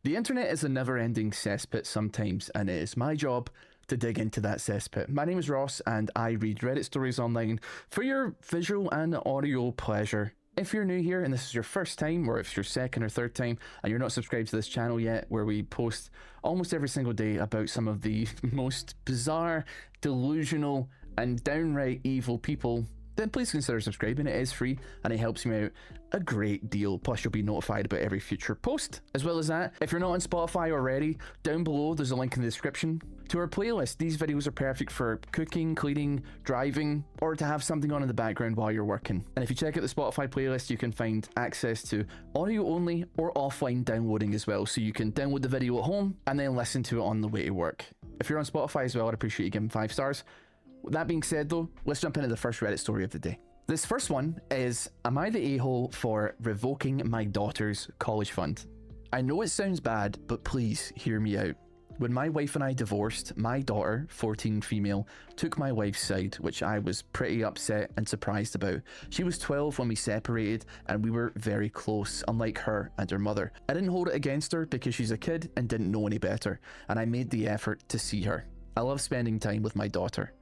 The internet is a never-ending cesspit sometimes, and it is my job to dig into that cesspit. My name is Ross, and I read Reddit stories online for your visual and audio pleasure. If you're new here and this is your first time, or if it's your second or third time, and you're not subscribed to this channel yet, where we post almost every single day about some of the most bizarre, delusional, and downright evil people, then please consider subscribing. It is free and it helps me out a great deal. Plus you'll be notified about every future post. As well as that, if you're not on Spotify already, down below there's a link in the description to our playlist. These videos are perfect for cooking, cleaning, driving, or to have something on in the background while you're working. And if you check out the Spotify playlist, you can find access to audio only or offline downloading as well. So you can download the video at home and then listen to it on the way to work. If you're on Spotify as well, I'd appreciate you giving 5 stars. With that being said though, let's jump into the first Reddit story of the day. This first one is, am I the a-hole for revoking my daughter's college fund? I know it sounds bad, but please hear me out. When my wife and I divorced, my daughter, 14 female, took my wife's side, which I was pretty upset and surprised about. She was 12 when we separated and we were very close, unlike her and her mother. I didn't hold it against her because she's a kid and didn't know any better, and I made the effort to see her. I love spending time with my daughter.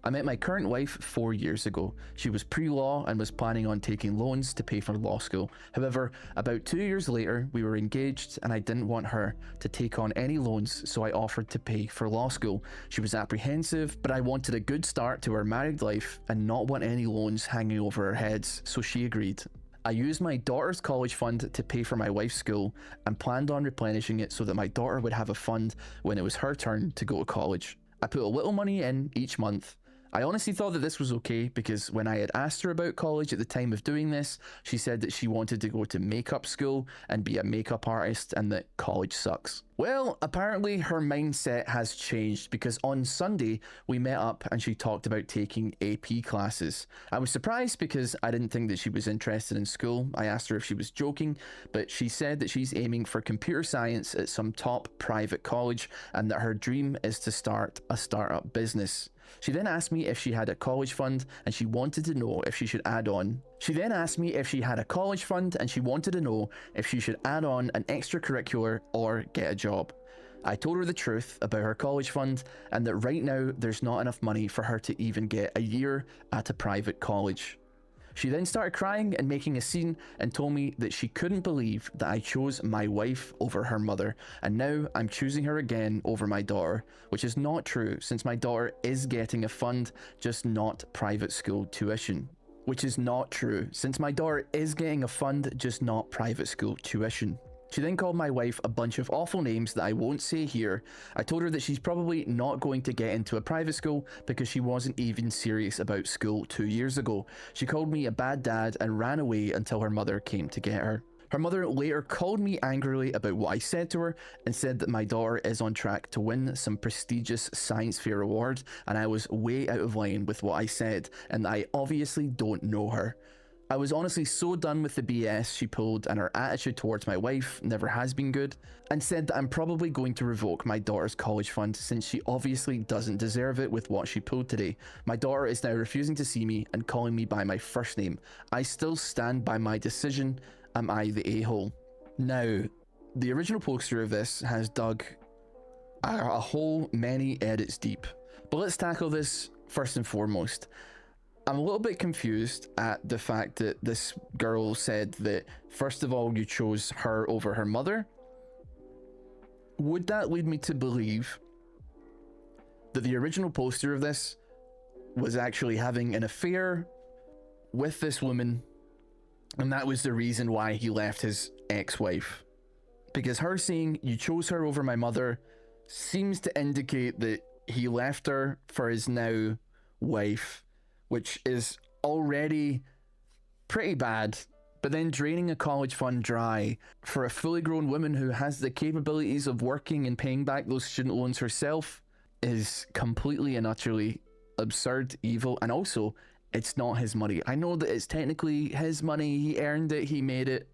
I met my current wife 4 years ago. She was pre-law and was planning on taking loans to pay for law school. However, about 2 years later, we were engaged and I didn't want her to take on any loans, so I offered to pay for law school. She was apprehensive, but I wanted a good start to our married life and not want any loans hanging over our heads, so she agreed. I used my daughter's college fund to pay for my wife's school and planned on replenishing it so that my daughter would have a fund when it was her turn to go to college. I put a little money in each month. I honestly thought that this was okay because when I had asked her about college at the time of doing this, she said that she wanted to go to makeup school and be a makeup artist and that college sucks. Well, apparently her mindset has changed because on Sunday we met up and she talked about taking AP classes. I was surprised because I didn't think that she was interested in school. I asked her if she was joking, but she said that she's aiming for computer science at some top private college and that her dream is to start a startup business. She then asked me if she had a college fund and she wanted to know if she should add on. an extracurricular or get a job. I told her the truth about her college fund and that right now there's not enough money for her to even get a year at a private college. She then started crying and making a scene and told me that she couldn't believe that I chose my wife over her mother, and now I'm choosing her again over my daughter, which is not true since my daughter is getting a fund, just not private school tuition. She then called my wife a bunch of awful names that I won't say here. I told her that she's probably not going to get into a private school because she wasn't even serious about school 2 years ago. She called me a bad dad and ran away until her mother came to get her. Her mother later called me angrily about what I said to her and said that my daughter is on track to win some prestigious science fair award, and I was way out of line with what I said and I obviously don't know her. I was honestly so done with the BS she pulled, and her attitude towards my wife never has been good, and said that I'm probably going to revoke my daughter's college fund since she obviously doesn't deserve it with what she pulled today. My daughter is now refusing to see me and calling me by my first name. I still stand by my decision. Am I the a-hole? Now, the original poster of this has dug a hole many edits deep, but let's tackle this first and foremost. I'm a little bit confused at the fact that this girl said that, first of all, you chose her over her mother. Would that lead me to believe that the original poster of this was actually having an affair with this woman, and that was the reason why he left his ex-wife? Because her saying, you chose her over my mother, seems to indicate that he left her for his now wife, which is already pretty bad, but then draining a college fund dry for a fully grown woman who has the capabilities of working and paying back those student loans herself is completely and utterly absurd, evil, and also, it's not his money. I know that it's technically his money, he earned it, he made it,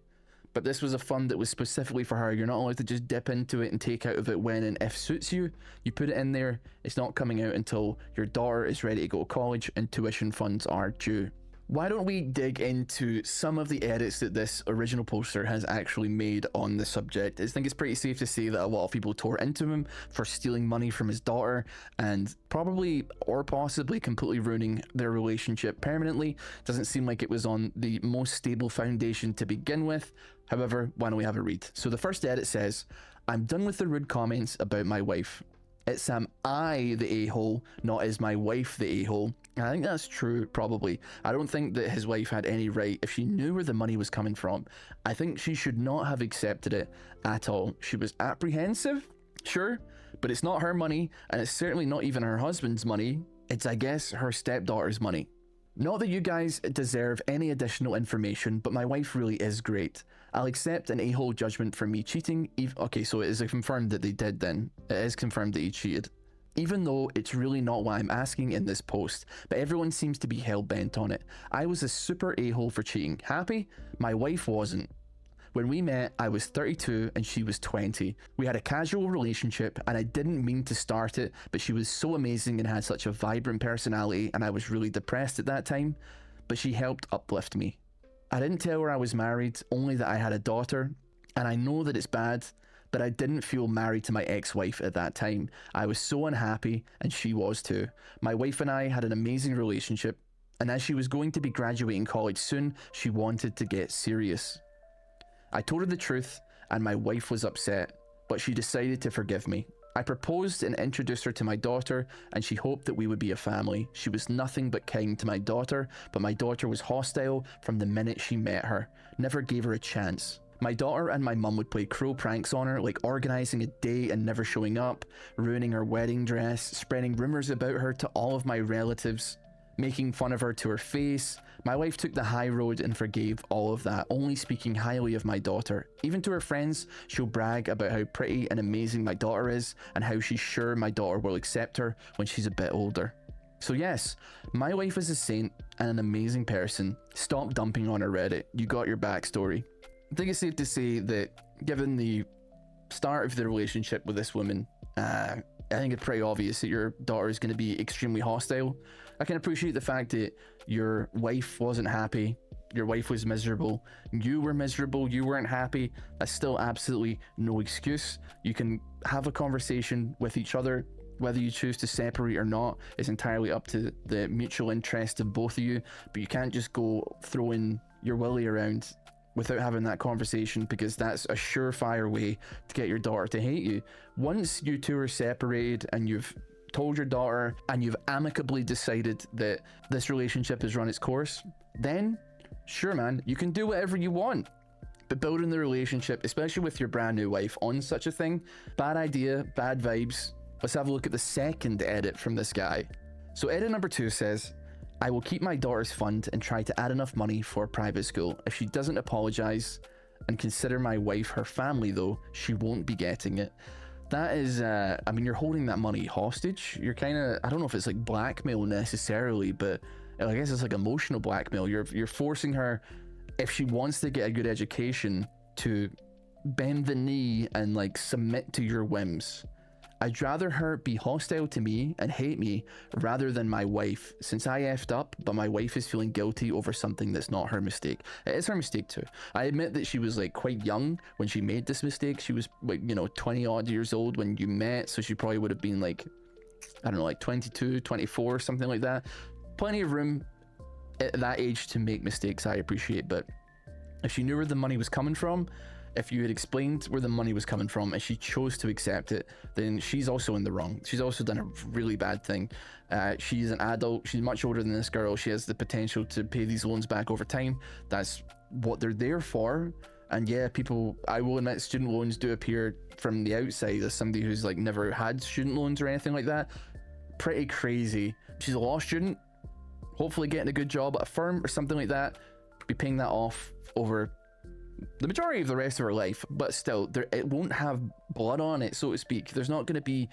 but this was a fund that was specifically for her. You're not allowed to just dip into it and take out of it when and if suits you. You put it in there, it's not coming out until your daughter is ready to go to college and tuition funds are due. why don't we dig into some of the edits that this original poster has actually made on the subject? I think it's pretty safe to say that a lot of people tore into him for stealing money from his daughter and probably or possibly completely ruining their relationship permanently. Doesn't seem like it was on the most stable foundation to begin with. However, why don't we have a read? So the first edit says, "I'm done with the rude comments about my wife. It's I the a-hole, not is my wife the a-hole." I think that's true, probably. I don't think that his wife had any right if she knew where the money was coming from. I think she should not have accepted it at all. She was apprehensive, sure, but it's not her money, and it's certainly not even her husband's money. It's, I guess, her stepdaughter's money. Not that you guys deserve any additional information, but my wife really is great. I'll accept an a-hole judgment for me cheating. Okay, so it is confirmed that they did then. It is confirmed that he cheated. Even though it's really not what I'm asking in this post, but everyone seems to be hell-bent on it. I was a super a-hole for cheating. Happy? My wife wasn't. When we met, I was 32 and she was 20. We had a casual relationship and I didn't mean to start it, but she was so amazing and had such a vibrant personality and I was really depressed at that time, but she helped uplift me. I didn't tell her I was married, only that I had a daughter, and I know that it's bad, but I didn't feel married to my ex-wife at that time. I was so unhappy, and she was too. My wife and I had an amazing relationship, and as she was going to be graduating college soon, she wanted to get serious. I told her the truth, and my wife was upset, but she decided to forgive me. I proposed and introduced her to my daughter, and she hoped that we would be a family. She was nothing but kind to my daughter, but my daughter was hostile from the minute she met her. Never gave her a chance. My daughter and my mum would play cruel pranks on her, like organising a date and never showing up, ruining her wedding dress, spreading rumours about her to all of my relatives, making fun of her to her face. My wife took the high road and forgave all of that, only speaking highly of my daughter. Even to her friends, she'll brag about how pretty and amazing my daughter is and how she's sure my daughter will accept her when she's a bit older. So yes, my wife is a saint and an amazing person. Stop dumping on her Reddit. You got your backstory. I think it's safe to say that given the start of the relationship with this woman, I think it's pretty obvious that your daughter is going to be extremely hostile. I can appreciate the fact that your wife wasn't happy, your wife was miserable, you were miserable, you weren't happy. That's still absolutely no excuse. You can have a conversation with each other. Whether you choose to separate or not is entirely up to the mutual interest of both of you, but you can't just go throwing your willy around without having that conversation, because that's a surefire way to get your daughter to hate you. Once you two are separated and you've told your daughter and you've amicably decided that this relationship has run its course, then sure man, you can do whatever you want. But building the relationship, especially with your brand new wife, on such a thing, bad idea, bad vibes. Let's have a look at the second edit from this guy. So edit number 2 says, I will keep my daughter's fund and try to add enough money for private school. If she doesn't apologize and consider my wife her family though, she won't be getting it. That is, I mean, you're holding that money hostage. You're kind of, I don't know if it's like blackmail necessarily, but I guess it's like emotional blackmail. You're forcing her, if she wants to get a good education, to bend the knee and like submit to your whims. I'd rather her be hostile to me and hate me rather than my wife, since I effed up, but my wife is feeling guilty over something that's not her mistake. It is her mistake too. I admit that she was like quite young when she made this mistake. She was like, 20 odd years old when you met, so she probably would have been like, I don't know, like 22, 24, something like that. Plenty of room at that age to make mistakes, I appreciate, but if she knew where the money was coming from, if you had explained where the money was coming from and she chose to accept it, then she's also in the wrong. She's also done a really bad thing. She's an adult. She's much older than this girl. She has the potential to pay these loans back over time. That's what they're there for. And yeah, people, I will admit, student loans do appear from the outside as somebody who's like never had student loans or anything like that. Pretty crazy. She's a law student, hopefully getting a good job at a firm or something like that. Be paying that off over the majority of the rest of her life, but still, it won't have blood on it, so to speak. There's not going to be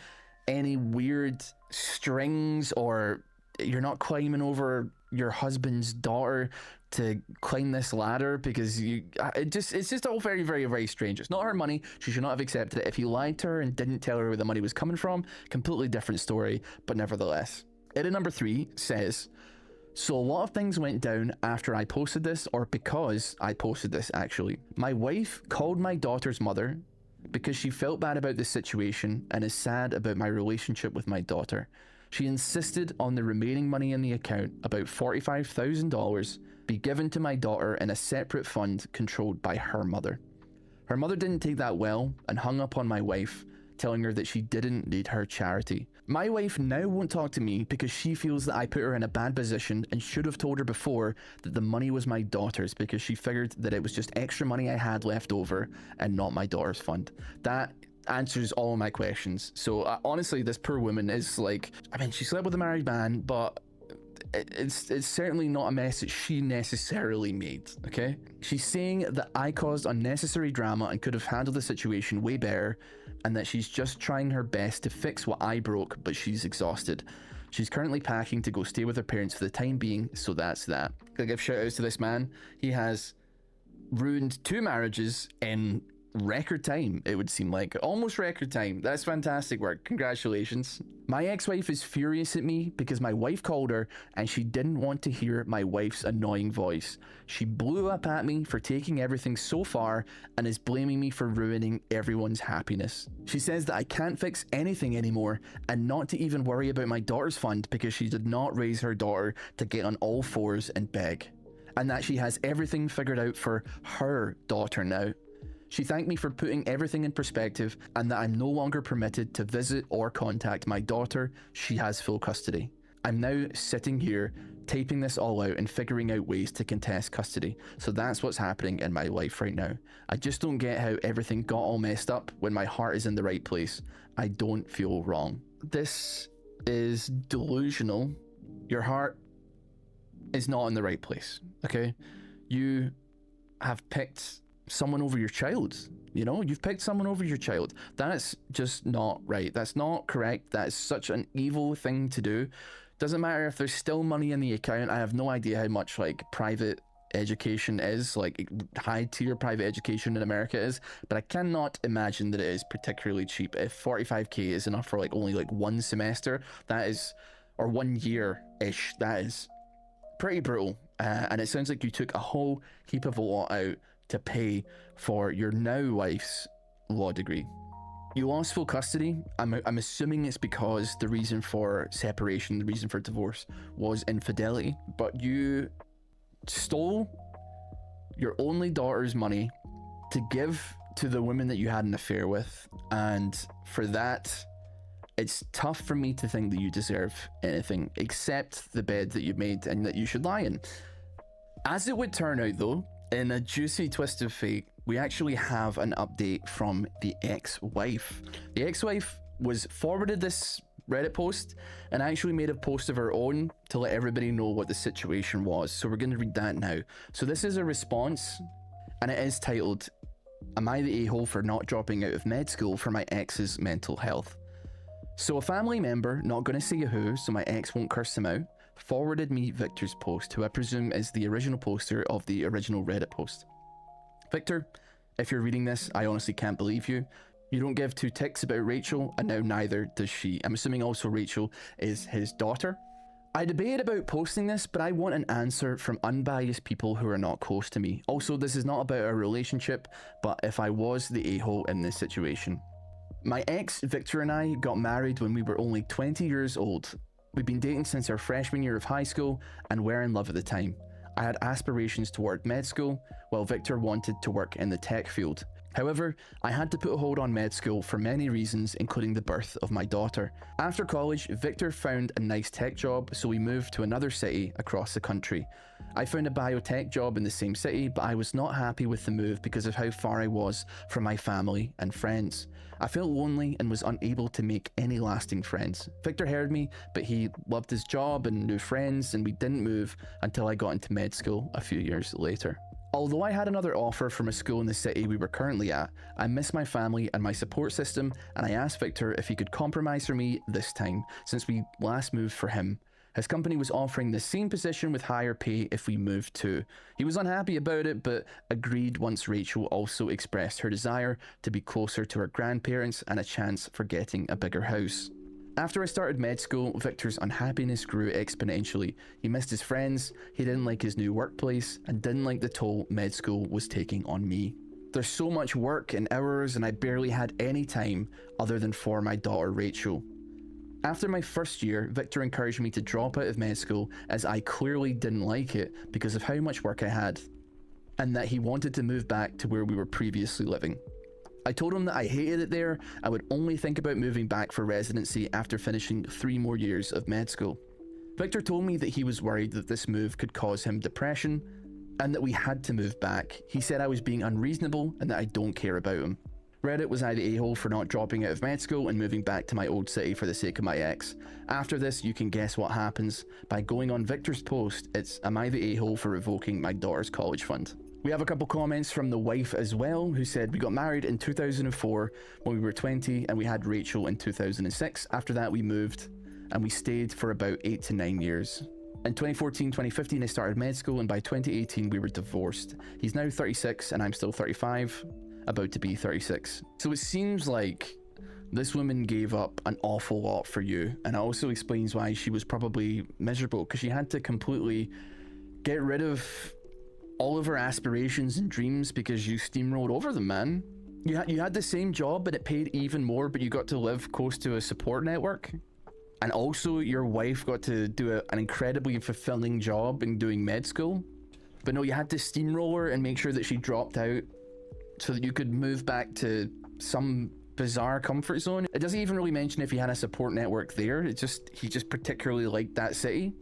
any weird strings, or you're not climbing over your husband's daughter to climb this ladder, because it's just all very, very, very strange. It's not her money. She should not have accepted it. If he lied to her and didn't tell her where the money was coming from, completely different story, but nevertheless. Edit number 3 says, So a lot of things went down after I posted this, or because I posted this actually. My wife called my daughter's mother because she felt bad about the situation and is sad about my relationship with my daughter. She insisted on the remaining money in the account, about $45,000, be given to my daughter in a separate fund controlled by her mother. Her mother didn't take that well and hung up on my wife, telling her that she didn't need her charity. My wife now won't talk to me because she feels that I put her in a bad position and should have told her before that the money was my daughter's, because she figured that it was just extra money I had left over and not my daughter's fund. That answers all of my questions. So honestly, this poor woman is like, I mean, she slept with a married man, but it's certainly not a mess that she necessarily made, okay? She's saying that I caused unnecessary drama and could have handled the situation way better, and that she's just trying her best to fix what I broke, but she's exhausted. She's currently packing to go stay with her parents for the time being, so that's that. Gotta give shout outs to this man. He has ruined 2 marriages in record time, it would seem like. Almost record time. That's fantastic work. Congratulations. My ex-wife is furious at me because my wife called her and she didn't want to hear my wife's annoying voice. She blew up at me for taking everything so far and is blaming me for ruining everyone's happiness. She says that I can't fix anything anymore and not to even worry about my daughter's fund because she did not raise her daughter to get on all fours and beg, and that she has everything figured out for her daughter now. She thanked me for putting everything in perspective and that I'm no longer permitted to visit or contact my daughter. She has full custody. I'm now sitting here taping this all out and figuring out ways to contest custody. So that's what's happening in my life right now. I just don't get how everything got all messed up when my heart is in the right place. I don't feel wrong. This is delusional. Your heart is not in the right place, okay? You have picked someone over your child. You know, you've picked someone over your child. That's just not right. That's not correct. That is such an evil thing to do. Doesn't matter if there's still money in the account. I have no idea how much like private education is, like high tier private education in America is, but I cannot imagine that it is particularly cheap. If 45k is enough for like only like 1 semester, that is, or 1 year-ish, that is pretty brutal. And it sounds like you took a whole heap of a lot out to pay for your now wife's law degree. You lost full custody. I'm assuming it's because the reason for separation, the reason for divorce was infidelity, but you stole your only daughter's money to give to the woman that you had an affair with, and for that, it's tough for me to think that you deserve anything except the bed that you made and that you should lie in. As it would turn out though, in a juicy twist of fate, we actually have an update from the ex-wife. The ex-wife was forwarded this Reddit post and actually made a post of her own to let everybody know what the situation was. So we're going to read that now. So this is a response, and it is titled, "Am I the a-hole for not dropping out of med school for my ex's mental health?" So a family member, not going to say who, so my ex won't curse him out, forwarded me Victor's post, who I presume is the original poster of the original Reddit post. Victor, if you're reading this, I honestly can't believe you. You don't give 2 ticks about Rachel, and now neither does she. I'm assuming also Rachel is his daughter. I debated about posting this, but I want an answer from unbiased people who are not close to me. Also, this is not about a relationship, but if I was the a-hole in this situation. My ex, Victor, and I got married when we were only 20 years old. We'd been dating since our freshman year of high school and were in love at the time. I had aspirations toward med school, while Victor wanted to work in the tech field. However, I had to put a hold on med school for many reasons, including the birth of my daughter. After college, Victor found a nice tech job, so we moved to another city across the country. I found a biotech job in the same city, but I was not happy with the move because of how far I was from my family and friends. I felt lonely and was unable to make any lasting friends. Victor heard me, but he loved his job and new friends, and we didn't move until I got into med school a few years later. Although I had another offer from a school in the city we were currently at, I miss my family and my support system, and I asked Victor if he could compromise for me this time, since we last moved for him. His company was offering the same position with higher pay if we moved too. He was unhappy about it, but agreed once Rachel also expressed her desire to be closer to her grandparents and a chance for getting a bigger house. After I started med school, Victor's unhappiness grew exponentially. He missed his friends, he didn't like his new workplace, and didn't like the toll med school was taking on me. There's so much work and hours, and I barely had any time other than for my daughter Rachel. After my first year, Victor encouraged me to drop out of med school as I clearly didn't like it because of how much work I had, and that he wanted to move back to where we were previously living. I told him that I hated it there, I would only think about moving back for residency after finishing 3 more years of med school. Victor told me that he was worried that this move could cause him depression, and that we had to move back. He said I was being unreasonable and that I don't care about him. Reddit was I the a-hole for not dropping out of med school and moving back to my old city for the sake of my ex. After this, you can guess what happens. By going on Victor's post, it's am I the a-hole for revoking my daughter's college fund? We have a couple comments from the wife as well, who said we got married in 2004 when we were 20 and we had Rachel in 2006. After that we moved and we stayed for about 8 to 9 years. In 2014-2015 I started med school, and by 2018 we were divorced. He's now 36 and I'm still 35, about to be 36. So it seems like this woman gave up an awful lot for you, and it also explains why she was probably miserable, because she had to completely get rid of all of her aspirations and dreams because you steamrolled over them, man. You had the same job but it paid even more, but you got to live close to a support network. And also your wife got to do an incredibly fulfilling job in doing med school. But no, you had to steamroll her and make sure that she dropped out so that you could move back to some bizarre comfort zone. It doesn't even really mention if he had a support network there. He just particularly liked that city.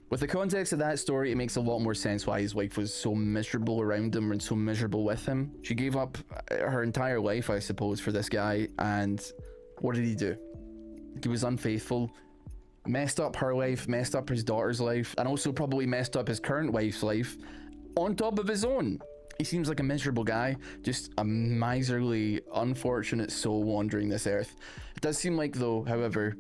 With the context of that story, it makes a lot more sense why his wife was so miserable around him and so miserable with him. She gave up her entire life, I suppose, for this guy, and what did he do? He was unfaithful, messed up her life, messed up his daughter's life, and also probably messed up his current wife's life on top of his own. He seems like a miserable guy, just a miserly, unfortunate soul wandering this earth. It does seem like, though, however,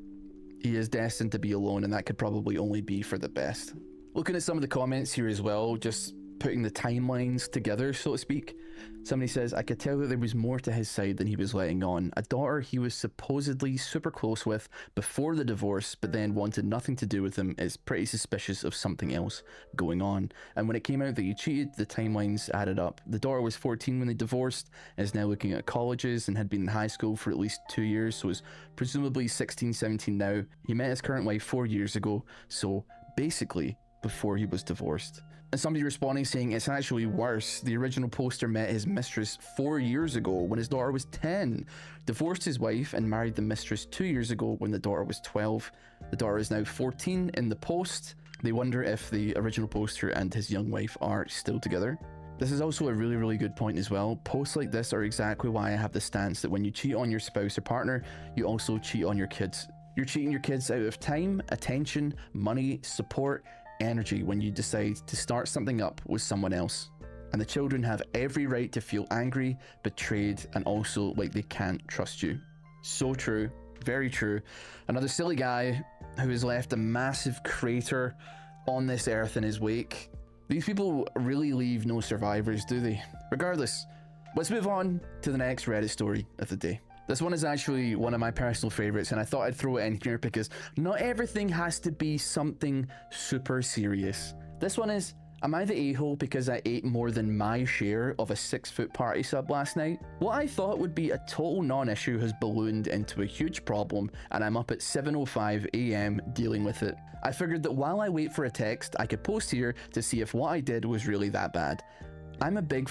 he is destined to be alone, and that could probably only be for the best. Looking at some of the comments here as well, just putting the timelines together, so to speak. Somebody says, I could tell that there was more to his side than he was letting on. A daughter he was supposedly super close with before the divorce, but then wanted nothing to do with him, is pretty suspicious of something else going on. And when it came out that he cheated, the timelines added up. The daughter was 14 when they divorced, is now looking at colleges, and had been in high school for at least 2 years, so is presumably 16, 17 now. He met his current wife 4 years ago, so basically before he was divorced. And somebody responding saying it's actually worse. The original poster met his mistress 4 years ago when his daughter was 10, divorced his wife and married the mistress 2 years ago when the daughter was 12. The daughter is now 14 in the post. They wonder if the original poster and his young wife are still together. This is also a really, really good point as well. Posts like this are exactly why I have the stance that when you cheat on your spouse or partner, you also cheat on your kids. You're cheating your kids out of time, attention, money, support, energy when you decide to start something up with someone else. And the children have every right to feel angry, betrayed, and also like they can't trust you. So true, very true. Another silly guy who has left a massive crater on this earth in his wake. These people really leave no survivors, do they? Regardless, let's move on to the next Reddit story of the day. This one is actually one of my personal favorites, and I thought I'd throw it in here because not everything has to be something super serious. This one is, am I the a-hole because I ate more than my share of a 6-foot party sub last night? What I thought would be a total non-issue has ballooned into a huge problem, and I'm up at 7:05 AM dealing with it. I figured that while I wait for a text, I could post here to see if what I did was really that bad. I'm a big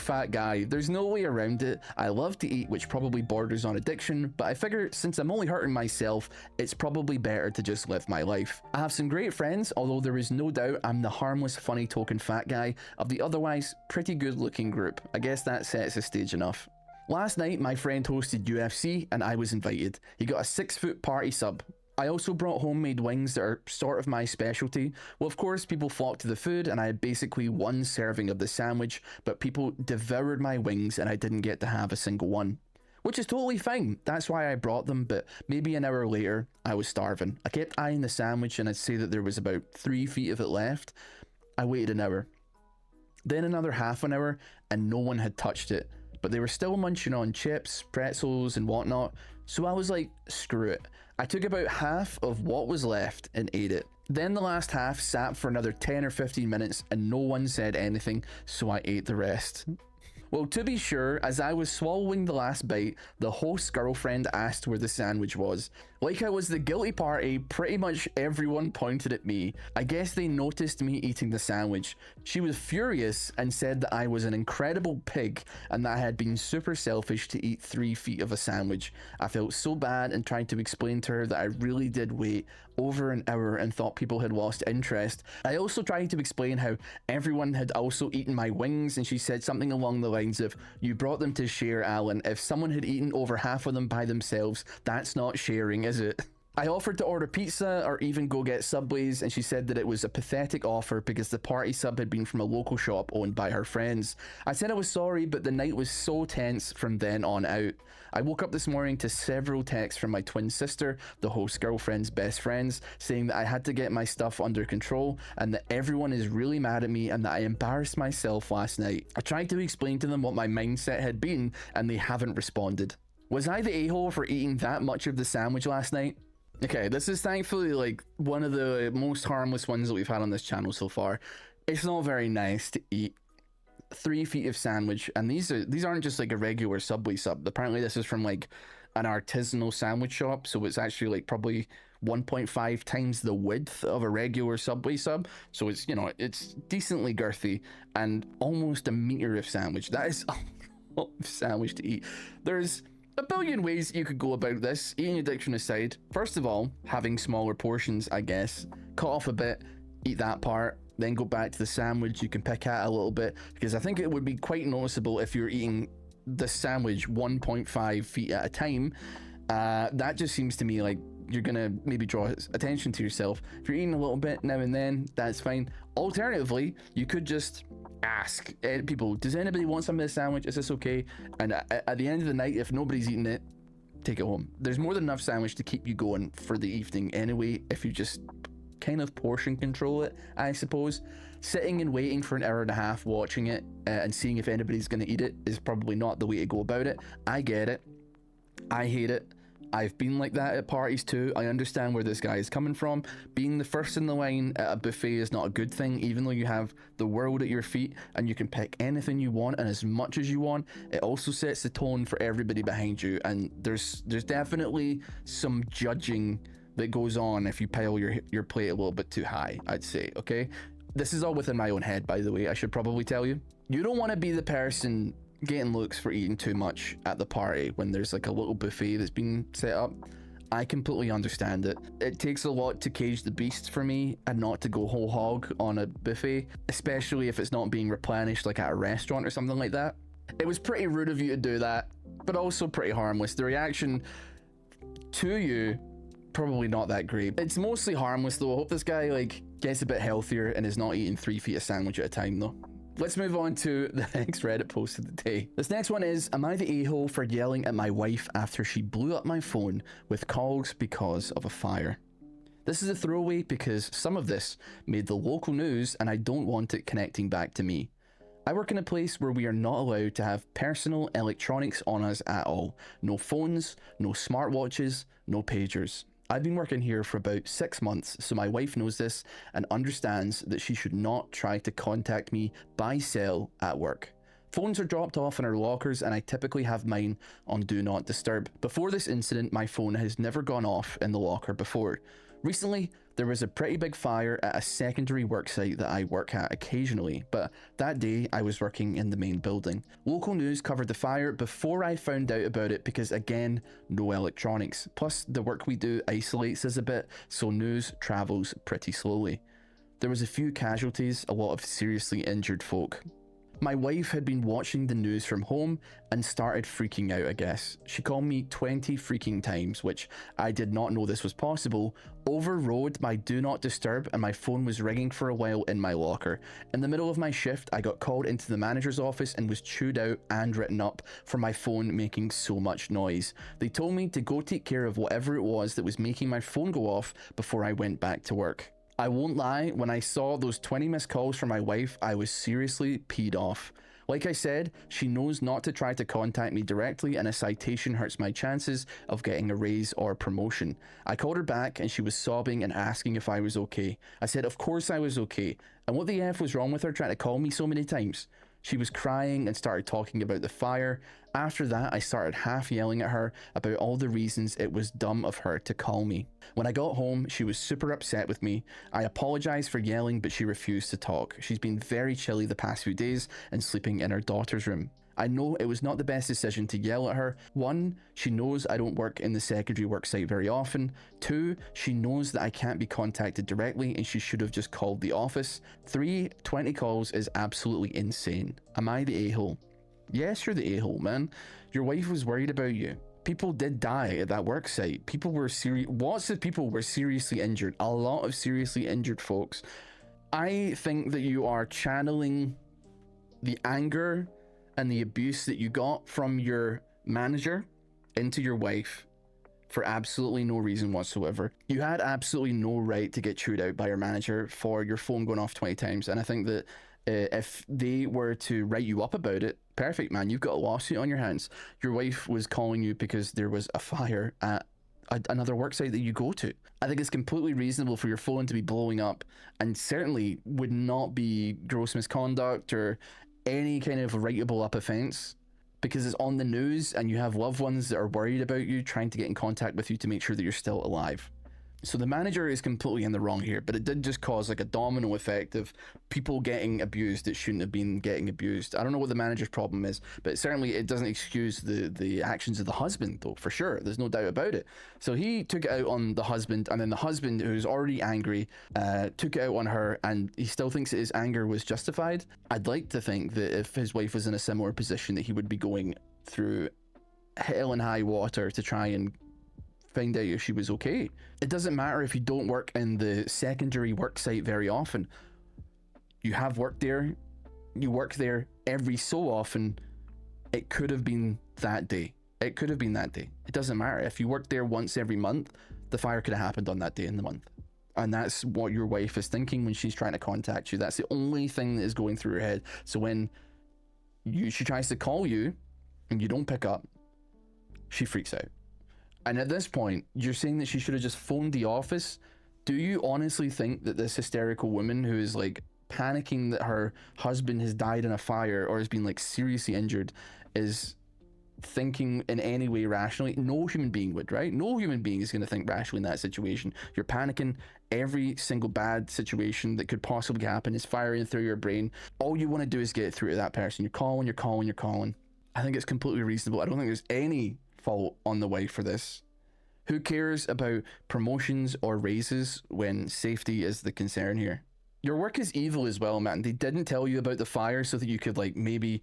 fat guy, there's no way around it. I love to eat, which probably borders on addiction, but I figure since I'm only hurting myself, it's probably better to just live my life. I have some great friends, although there is no doubt I'm the harmless, funny token fat guy of the otherwise pretty good looking group. I guess that sets the stage enough. Last night, my friend hosted UFC and I was invited. He got a 6-foot party sub. I also brought homemade wings that are sort of my specialty. Well, of course, people flocked to the food and I had basically one serving of the sandwich, but people devoured my wings and I didn't get to have a single one. Which is totally fine. That's why I brought them, but maybe an hour later, I was starving. I kept eyeing the sandwich and I'd say that there was about 3 feet of it left. I waited an hour. Then another half an hour and no one had touched it. but they were still munching on chips, pretzels, and whatnot, so I was like, screw it. I took about half of what was left and ate it. Then the last half sat for another 10 or 15 minutes and no one said anything, so I ate the rest. Well, to be sure, as I was swallowing the last bite, the host's girlfriend asked where the sandwich was. Like I was the guilty party, pretty much everyone pointed at me. I guess they noticed me eating the sandwich. She was furious and said that I was an incredible pig and that I had been super selfish to eat 3 feet of a sandwich. I felt so bad and tried to explain to her that I really did wait over an hour and thought people had lost interest. I also tried to explain how everyone had also eaten my wings, and she said something along the lines of, "You brought them to share, Alan. If someone had eaten over half of them by themselves, that's not sharing, is it?" I offered to order pizza or even go get Subways, and she said that it was a pathetic offer because the party sub had been from a local shop owned by her friends. I said I was sorry, but the night was so tense from then on out. I woke up this morning to several texts from my twin sister, the host's girlfriend's best friends, saying that I had to get my stuff under control and that everyone is really mad at me and that I embarrassed myself last night. I tried to explain to them what my mindset had been and they haven't responded. Was I the a-hole for eating that much of the sandwich last night? Okay, this is thankfully like one of the most harmless ones that we've had on this channel so far. It's not very nice to eat 3 feet of sandwich, and these aren't just like a regular Subway sub. Apparently this is from like an artisanal sandwich shop, so it's actually like probably 1.5 times the width of a regular Subway sub. So it's, you know, it's decently girthy and almost a meter of sandwich. That is a lot of sandwich to eat. There's a billion ways you could go about this, eating addiction aside. First of all, having smaller portions, I guess. Cut off a bit, eat that part, then go back to the sandwich. You can pick at a little bit, because I think it would be quite noticeable if you're eating the sandwich 1.5 feet at a time. That just seems to me like you're gonna maybe draw attention to yourself. If you're eating a little bit now and then, that's fine. Alternatively, you could just ask people, does anybody want some of this sandwich? Is this okay? And at the end of the night, if nobody's eating it, take it home. There's more than enough sandwich to keep you going for the evening anyway, if you just kind of portion control it, I suppose. Sitting and waiting for an hour and a half watching it and seeing if anybody's going to eat it is probably not the way to go about it. I get it. I hate it. I've been like that at parties too. I understand where this guy is coming from. Being the first in the line at a buffet is not a good thing, even though you have the world at your feet and you can pick anything you want and as much as you want. It also sets the tone for everybody behind you, and there's definitely some judging that goes on if you pile your plate a little bit too high, I'd say, okay? This is all within my own head, by the way, I should probably tell you. You don't want to be the person getting looks for eating too much at the party when there's like a little buffet that's been set up. I completely understand it. It takes a lot to cage the beast for me and not to go whole hog on a buffet, especially if it's not being replenished like at a restaurant or something like that. It was pretty rude of you to do that, but also pretty harmless. The reaction to you, probably not that great. It's mostly harmless though. I hope this guy like gets a bit healthier and is not eating 3 feet of sandwich at a time though. Let's move on to the next Reddit post of the day. This next one is, am I the a-hole for yelling at my wife after she blew up my phone with calls because of a fire? This is a throwaway because some of this made the local news and I don't want it connecting back to me. I work in a place where we are not allowed to have personal electronics on us at all. No phones, no smartwatches, no pagers. I've been working here for about 6 months, so my wife knows this and understands that she should not try to contact me by cell at work. Phones are dropped off in our lockers and I typically have mine on Do Not Disturb. Before this incident, my phone has never gone off in the locker before. Recently, there was a pretty big fire at a secondary worksite that I work at occasionally, but that day I was working in the main building. Local news covered the fire before I found out about it because again, no electronics. Plus the work we do isolates us a bit, so news travels pretty slowly. There was a few casualties, a lot of seriously injured folk. My wife had been watching the news from home and started freaking out, I guess. She called me 20 freaking times, which I did not know this was possible, overrode my Do Not Disturb and my phone was ringing for a while in my locker. In the middle of my shift, I got called into the manager's office and was chewed out and written up for my phone making so much noise. They told me to go take care of whatever it was that was making my phone go off before I went back to work. I won't lie, when I saw those 20 missed calls from my wife, I was seriously peed off. Like I said, she knows not to try to contact me directly, and a citation hurts my chances of getting a raise or promotion. I called her back and she was sobbing and asking if I was okay. I said of course I was okay, and what the F was wrong with her trying to call me so many times? She was crying and started talking about the fire. After that, I started half yelling at her about all the reasons it was dumb of her to call me. When I got home, she was super upset with me. I apologized for yelling, but she refused to talk. She's been very chilly the past few days and sleeping in her daughter's room. I know it was not the best decision to yell at her. 1, she knows I don't work in the secondary work site very often. 2, she knows that I can't be contacted directly and she should have just called the office. 3, 20 calls is absolutely insane. Am I the a-hole? Yes, you're the a-hole, man. Your wife was worried about you. People did die at that work site. People were lots of people were seriously injured. A lot of seriously injured folks. I think that you are channeling the anger and the abuse that you got from your manager into your wife for absolutely no reason whatsoever. You had absolutely no right to get chewed out by your manager for your phone going off 20 times. And I think that if they were to write you up about it, perfect, man, you've got a lawsuit on your hands. Your wife was calling you because there was a fire at another worksite that you go to. I think it's completely reasonable for your phone to be blowing up, and certainly would not be gross misconduct or any kind of writable up offense, because it's on the news and you have loved ones that are worried about you, trying to get in contact with you to make sure that you're still alive. So the manager is completely in the wrong here, but it did just cause like a domino effect of people getting abused that shouldn't have been getting abused. I don't know what the manager's problem is, but certainly it doesn't excuse the actions of the husband, though, for sure. There's no doubt about it. So he took it out on the husband, and then the husband, who's already angry, took it out on her, and he still thinks that his anger was justified. I'd like to think that if his wife was in a similar position, that he would be going through hell and high water to try and find out if she was okay. It doesn't matter if you don't work in the secondary work site very often. You have worked there, you work there every so often. It could have been that day. It could have been that day. It doesn't matter. If you work there once every month, the fire could have happened on that day in the month. And that's what your wife is thinking when she's trying to contact you. That's the only thing that is going through her head. So when she tries to call you and you don't pick up, she freaks out. And at this point, you're saying that she should have just phoned the office. Do you honestly think that this hysterical woman who is like panicking that her husband has died in a fire or has been like seriously injured is thinking in any way rationally? No human being would, right? No human being is going to think rationally in that situation. You're panicking. Every single bad situation that could possibly happen is firing through your brain. All you want to do is get through to that person. You're calling, you're calling, you're calling. I think it's completely reasonable. I don't think there's any fault on the wife for this. Who cares about promotions or raises when safety is the concern here? Your work is evil as well, man. They didn't tell you about the fire so that you could like maybe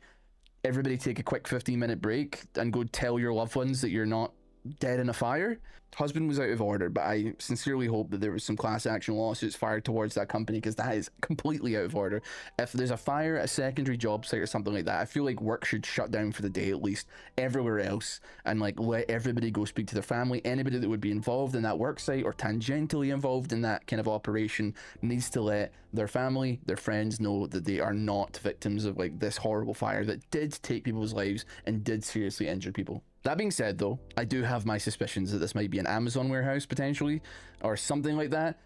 everybody take a quick 15-minute break and go tell your loved ones that you're not dead in a fire. Husband was out of order, but I sincerely hope that there was some class action lawsuits fired towards that company, because that is completely out of order. If there's a fire at a secondary job site or something like that, I feel like work should shut down for the day at least everywhere else, and like let everybody go speak to their family. Anybody that would be involved in that work site or tangentially involved in that kind of operation needs to let their family, their friends know that they are not victims of like this horrible fire that did take people's lives and did seriously injure people. That being said, though, I do have my suspicions that this might be an Amazon warehouse potentially, or something like that,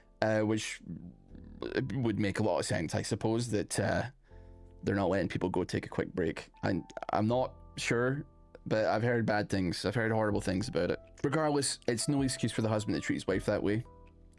which would make a lot of sense. I suppose that they're not letting people go take a quick break. I'm not sure, but I've heard bad things. I've heard horrible things about it. Regardless, it's no excuse for the husband to treat his wife that way.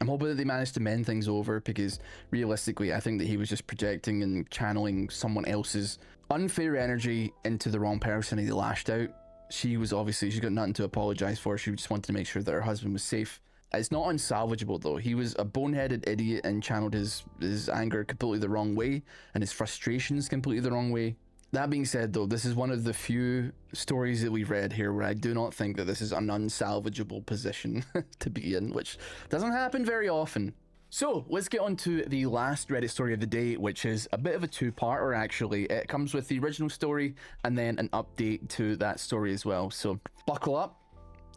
I'm hoping that they managed to mend things over, because realistically, I think that he was just projecting and channeling someone else's unfair energy into the wrong person, and he lashed out. She's got nothing to apologize for. She just wanted to make sure that her husband was safe. It's not unsalvageable though. He was a boneheaded idiot and channeled his anger completely the wrong way, and his frustrations completely the wrong way. That being said though, this is one of the few stories that we've read here where I do not think that this is an unsalvageable position to be in, which doesn't happen very often. So let's get on to the last Reddit story of the day, which is a bit of a two-parter actually. It comes with the original story and then an update to that story as well. So buckle up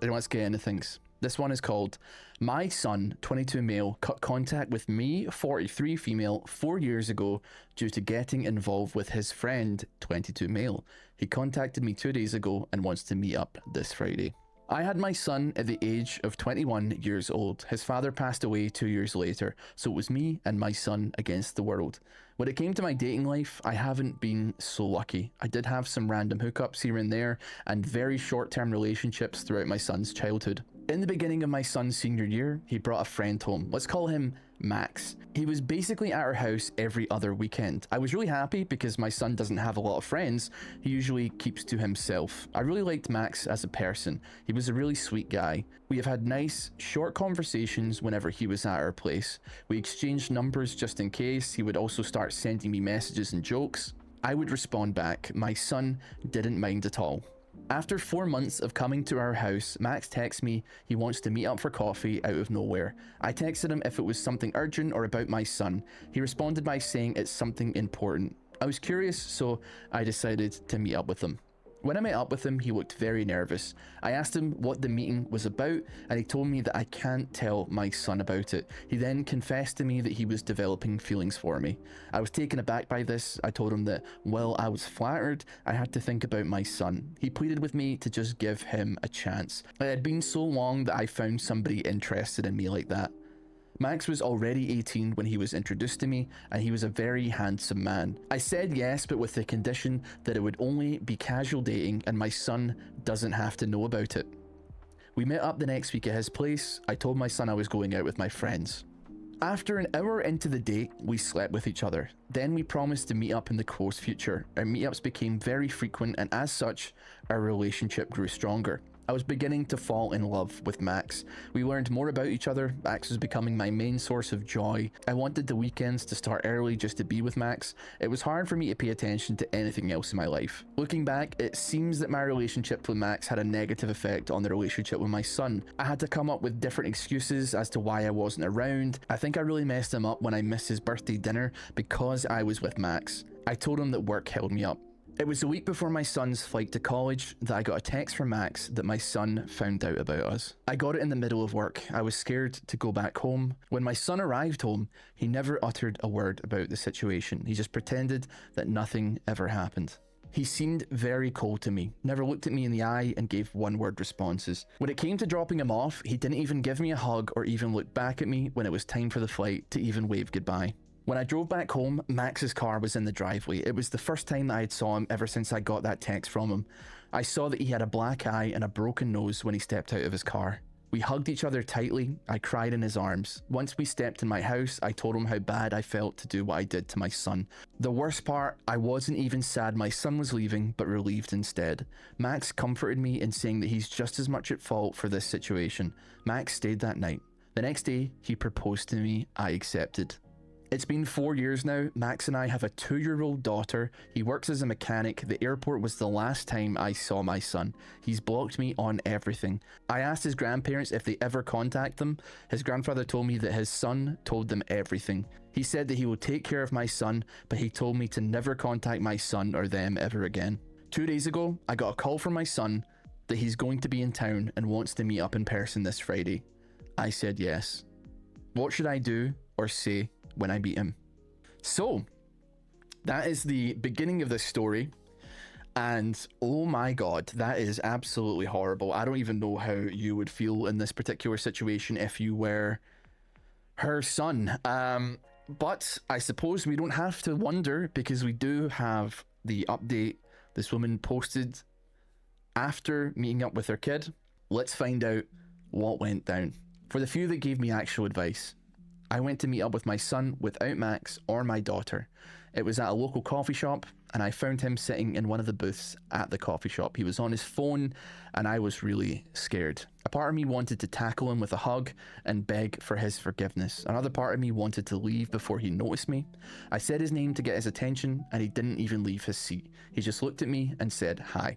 and let's get into things. This one is called "My Son, 22 male, cut contact with me, 43 female, 4 years ago due to getting involved with his friend, 22 male. He contacted me 2 days ago and wants to meet up this Friday." I had my son at the age of 21 years old. His father passed away 2 years later, so it was me and my son against the world. When it came to my dating life, I haven't been so lucky. I did have some random hookups here and there, and very short-term relationships throughout my son's childhood. In the beginning of my son's senior year, he brought a friend home. Let's call him Max. He was basically at our house every other weekend. I was really happy because my son doesn't have a lot of friends. He usually keeps to himself. I really liked Max as a person. He was a really sweet guy. We have had nice, short conversations whenever he was at our place. We exchanged numbers just in case. He would also start sending me messages and jokes. I would respond back. My son didn't mind at all. After 4 months of coming to our house, Max texts me he wants to meet up for coffee out of nowhere. I texted him if it was something urgent or about my son. He responded by saying it's something important. I was curious, so I decided to meet up with him. When I met up with him, he looked very nervous. I asked him what the meeting was about, and he told me that I can't tell my son about it. He then confessed to me that he was developing feelings for me. I was taken aback by this. I told him that, while I was flattered, I had to think about my son. He pleaded with me to just give him a chance. It had been so long that I found somebody interested in me like that. Max was already 18 when he was introduced to me, and he was a very handsome man. I said yes, but with the condition that it would only be casual dating and my son doesn't have to know about it. We met up the next week at his place. I told my son I was going out with my friends. After an hour into the date, we slept with each other. Then we promised to meet up in the close future. Our meetups became very frequent, and as such, our relationship grew stronger. I was beginning to fall in love with Max. We learned more about each other. Max was becoming my main source of joy. I wanted the weekends to start early just to be with Max. It was hard for me to pay attention to anything else in my life. Looking back, it seems that my relationship with Max had a negative effect on the relationship with my son. I had to come up with different excuses as to why I wasn't around. I think I really messed him up when I missed his birthday dinner because I was with Max. I told him that work held me up. It was a week before my son's flight to college that I got a text from Max that my son found out about us. I got it in the middle of work. I was scared to go back home. When my son arrived home, he never uttered a word about the situation. He just pretended that nothing ever happened. He seemed very cold to me, never looked at me in the eye, and gave one-word responses. When it came to dropping him off, he didn't even give me a hug or even look back at me when it was time for the flight to even wave goodbye. When I drove back home, Max's car was in the driveway. It was the first time that I had saw him ever since I got that text from him. I saw that he had a black eye and a broken nose when he stepped out of his car. We hugged each other tightly. I cried in his arms. Once we stepped in my house, I told him how bad I felt to do what I did to my son. The worst part, I wasn't even sad my son was leaving, but relieved instead. Max comforted me in saying that he's just as much at fault for this situation. Max stayed that night. The next day, he proposed to me. I accepted. It's been 4 years now. Max and I have a 2-year-old daughter. He works as a mechanic. The airport was the last time I saw my son. He's blocked me on everything. I asked his grandparents if they ever contact them. His grandfather told me that his son told them everything. He said that he will take care of my son, but he told me to never contact my son or them ever again. 2 days ago, I got a call from my son that he's going to be in town and wants to meet up in person this Friday. I said yes. What should I do or say when I meet him? So that is the beginning of this story, and oh my god, that is absolutely horrible. I don't even know how you would feel in this particular situation if you were her son, but I suppose we don't have to wonder, because we do have the update this woman posted after meeting up with her kid. Let's find out what went down. For the few that gave me actual advice, I went to meet up with my son without Max or my daughter. It was at a local coffee shop, and I found him sitting in one of the booths at the coffee shop. He was on his phone, and I was really scared. A part of me wanted to tackle him with a hug and beg for his forgiveness. Another part of me wanted to leave before he noticed me. I said his name to get his attention, and he didn't even leave his seat. He just looked at me and said hi.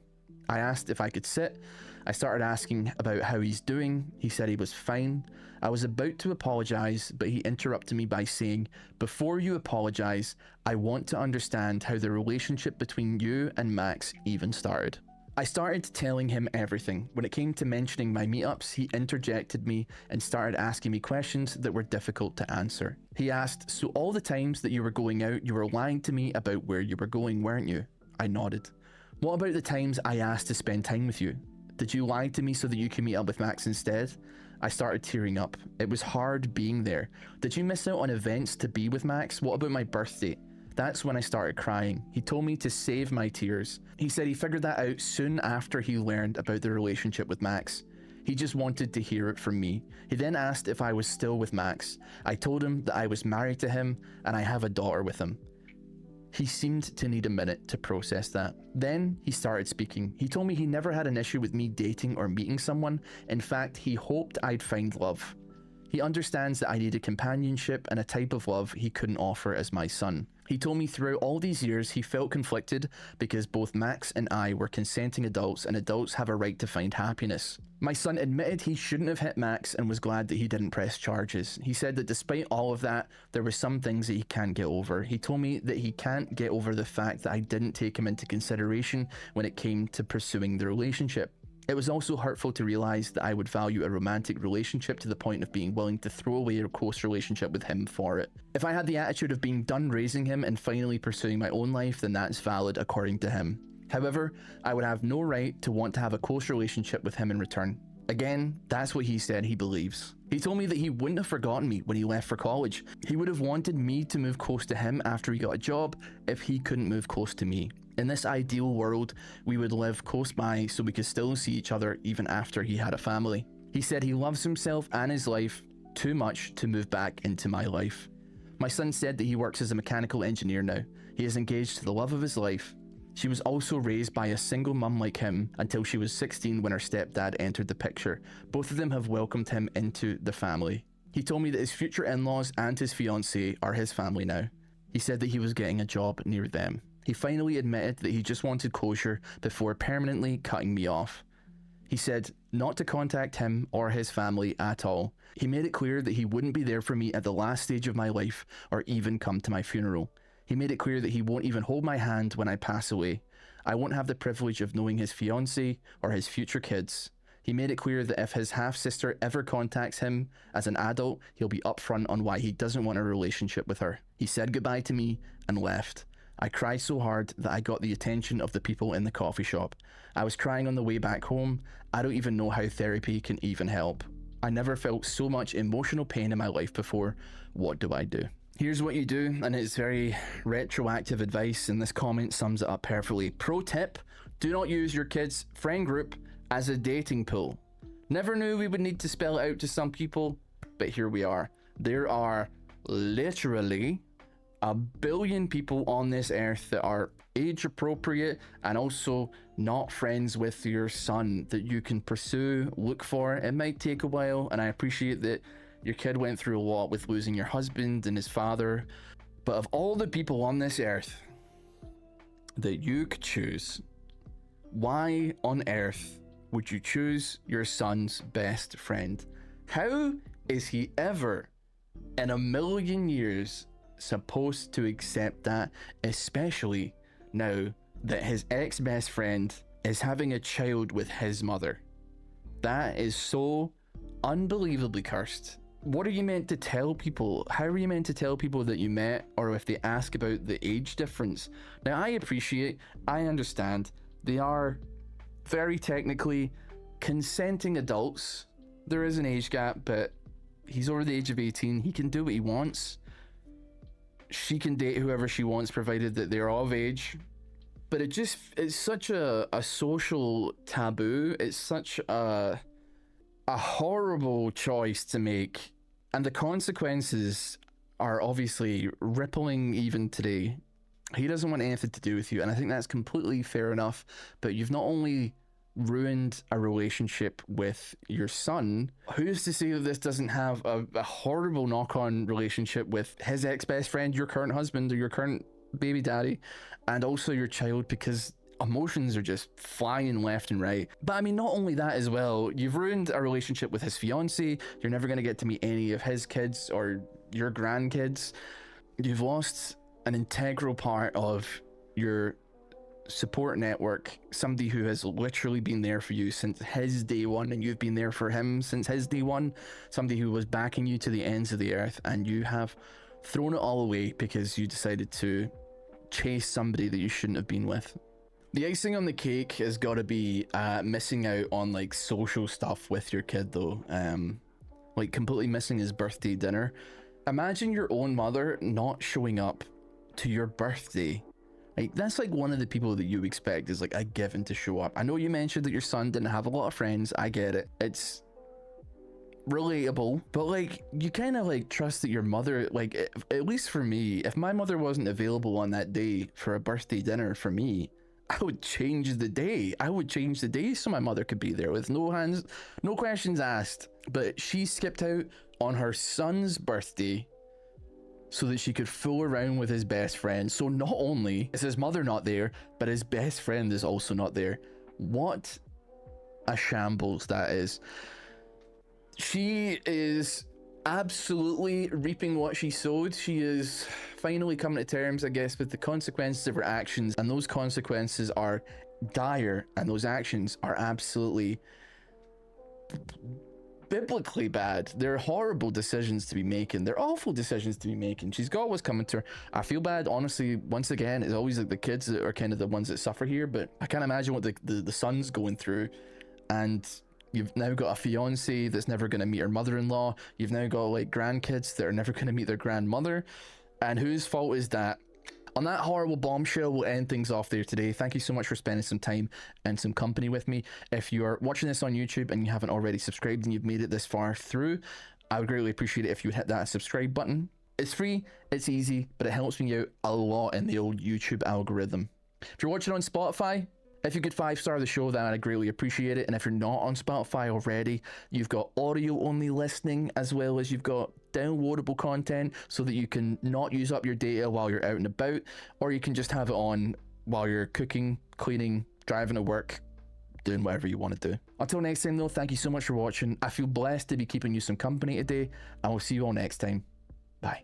I asked if I could sit. I started asking about how he's doing. He said he was fine. I was about to apologize, but he interrupted me by saying, "Before you apologize, I want to understand how the relationship between you and Max even started." I started telling him everything. When it came to mentioning my meetups, he interjected me and started asking me questions that were difficult to answer. He asked, "So all the times that you were going out, you were lying to me about where you were going, weren't you?" I nodded. "What about the times I asked to spend time with you? Did you lie to me so that you could meet up with Max instead?" I started tearing up. It was hard being there. "Did you miss out on events to be with Max? What about my birthday?" That's when I started crying. He told me to save my tears. He said he figured that out soon after he learned about the relationship with Max. He just wanted to hear it from me. He then asked if I was still with Max. I told him that I was married to him and I have a daughter with him. He seemed to need a minute to process that. Then he started speaking. He told me he never had an issue with me dating or meeting someone. In fact, he hoped I'd find love. He understands that I needed companionship and a type of love he couldn't offer as my son. He told me throughout all these years he felt conflicted because both Max and I were consenting adults and adults have a right to find happiness. My son admitted he shouldn't have hit Max and was glad that he didn't press charges. He said that despite all of that, there were some things that he can't get over. He told me that he can't get over the fact that I didn't take him into consideration when it came to pursuing the relationship. It was also hurtful to realize that I would value a romantic relationship to the point of being willing to throw away a close relationship with him for it. If I had the attitude of being done raising him and finally pursuing my own life, then that's valid according to him. However, I would have no right to want to have a close relationship with him in return. Again, that's what he said he believes. He told me that he wouldn't have forgotten me when he left for college. He would have wanted me to move close to him after he got a job if he couldn't move close to me. In this ideal world, we would live close by so we could still see each other even after he had a family. He said he loves himself and his life too much to move back into my life. My son said that he works as a mechanical engineer now. He is engaged to the love of his life. She was also raised by a single mum like him until she was 16 when her stepdad entered the picture. Both of them have welcomed him into the family. He told me that his future in-laws and his fiancée are his family now. He said that he was getting a job near them. He finally admitted that he just wanted closure before permanently cutting me off. He said not to contact him or his family at all. He made it clear that he wouldn't be there for me at the last stage of my life or even come to my funeral. He made it clear that he won't even hold my hand when I pass away. I won't have the privilege of knowing his fiancée or his future kids. He made it clear that if his half-sister ever contacts him as an adult, he'll be upfront on why he doesn't want a relationship with her. He said goodbye to me and left. I cried so hard that I got the attention of the people in the coffee shop. I was crying on the way back home. I don't even know how therapy can even help. I never felt so much emotional pain in my life before. What do I do? Here's what you do, and it's very retroactive advice, and this comment sums it up perfectly. Pro tip, do not use your kids' friend group as a dating pool. Never knew we would need to spell it out to some people, but here we are. There are literally 1 billion people on this earth that are age appropriate and also not friends with your son that you can pursue, look for. It might take a while, and I appreciate that your kid went through a lot with losing your husband and his father, but of all the people on this earth that you could choose, why on earth would you choose your son's best friend? How is he ever in a million years supposed to accept that, especially now that his ex-best friend is having a child with his mother? That is so unbelievably cursed. What are you meant to tell people? How are you meant to tell people that you met, or if they ask about the age difference? Now, I understand they are very technically consenting adults. There is an age gap, but he's over the age of 18. He can do what he wants. She can date whoever she wants, provided that they're of age. But it's such a social taboo. It's such a horrible choice to make. And the consequences are obviously rippling even today. He doesn't want anything to do with you, and I think that's completely fair enough. But you've not only ruined a relationship with your son, who's to say that this doesn't have a horrible knock-on relationship with his ex-best friend, your current husband, or your current baby daddy, and also your child, because emotions are just flying left and right. But I mean, not only that as well, you've ruined a relationship with his fiance. You're never going to get to meet any of his kids or your grandkids. You've lost an integral part of your support network, somebody who has literally been there for you since his day one, and you've been there for him since his day one, somebody who was backing you to the ends of the earth, and you have thrown it all away because you decided to chase somebody that you shouldn't have been with. The icing on the cake has got to be missing out on like social stuff with your kid though. Like completely missing his birthday dinner. Imagine your own mother not showing up to your birthday. Like, that's like one of the people that you expect is like a given to show up. I know you mentioned that your son didn't have a lot of friends. I get it. It's relatable, but like you kind of like trust that your mother, like at least for me, if my mother wasn't available on that day for a birthday dinner for me, I would change the day. I would change the day so my mother could be there with no questions asked. But she skipped out on her son's birthday so that she could fool around with his best friend. So not only is his mother not there, but his best friend is also not there. What a shambles that is. She is absolutely reaping what she sowed. She is finally coming to terms, I guess, with the consequences of her actions, and those consequences are dire, and those actions are absolutely biblically bad. They're horrible decisions to be making. They're awful decisions to be making. She's got what's coming to her. I feel bad, honestly. Once again, it's always like the kids that are kind of the ones that suffer here, but I can't imagine what the son's going through. And you've now got a fiance that's never going to meet her mother-in-law. You've now got like grandkids that are never going to meet their grandmother. And whose fault is that? On that horrible bombshell, we'll end things off there today. Thank you so much for spending some time and some company with me. If you're watching this on YouTube and you haven't already subscribed and you've made it this far through, I would greatly appreciate it if you would hit that subscribe button. It's free, it's easy, but it helps me out a lot in the old YouTube algorithm. If you're watching on Spotify, if you could 5-star the show, then I'd greatly appreciate it. And if you're not on Spotify already, you've got audio-only listening, as well as you've got downloadable content so that you can not use up your data while you're out and about, or you can just have it on while you're cooking, cleaning, driving to work, doing whatever you want to do. Until next time though, thank you so much for watching. I feel blessed to be keeping you some company today, and we'll see you all next time. Bye.